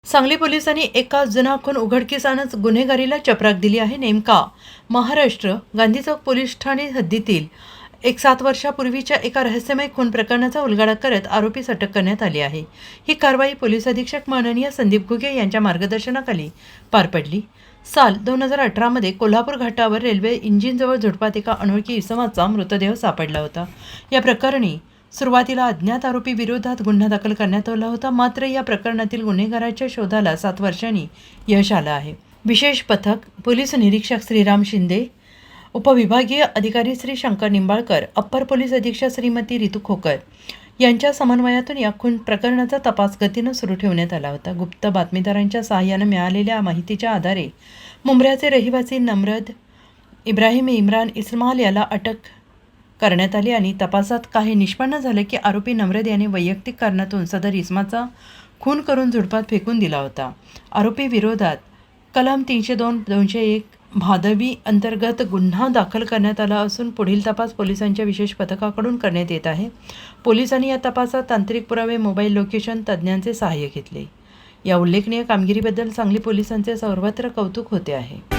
सांगली पोलिसांनी एका जुना खून उघडकीस आणत गुन्हेगारीला चपराक दिली आहे. नेमका महाराष्ट्र गांधी चौक पोलीस ठाणे हद्दीतील एक 7 वर्षापूर्वीच्या एका रहस्यमय खून प्रकरणाचा उलगडा करत आरोपीस अटक करण्यात आली आहे. ही कारवाई पोलीस अधीक्षक माननीय संदीप घुगे यांच्या मार्गदर्शनाखाली पार पडली. साल 2018 मध्ये कोल्हापूर घाटावर रेल्वे इंजिनजवळ झुडपात एका अनोळखी इसमाचा मृतदेह सापडला होता. या प्रकरणी सुरुवातीला अज्ञात आरोपी विरोधात गुन्हा दाखल करण्यात आला होता. मात्र या प्रकरणातील गुन्हेगाराच्या शोधाला 7 वर्षांनी यश आलं आहे. विशेष पथक पोलीस निरीक्षक श्रीराम शिंदे, उपविभागीय अधिकारी श्री शंकर निंबाळकर, अप्पर पोलीस अधीक्षक श्रीमती रितू खोकर यांच्या समन्वयातून या खून प्रकरणाचा तपास गतीनं सुरू ठेवण्यात आला होता. गुप्त बातमीदारांच्या सहाय्यानं मिळालेल्या माहितीच्या आधारे मुंब्र्याचे रहिवासी नम्रद इब्राहिम इम्रान इस्माल याला अटक करण्यात आली आणि तपासात काही निष्पन्न झाले की आरोपी नम्रद याने वैयक्तिक कारणातून सदर इस्माचा खून करून झुडपात फेकून दिला होता. आरोपी विरोधात कलम 302-201 भादवी अंतर्गत गुन्हा दाखल करण्यात आला असून पुढील तपास पोलिसांच्या विशेष पथकाकडून करण्यात येत आहे. पोलिसांनी या तपासात तांत्रिक पुरावे, मोबाईल लोकेशन तज्ज्ञांचे सहाय्य घेतले. या उल्लेखनीय कामगिरीबद्दल सांगली पोलिसांचे सर्वत्र कौतुक होते आहे.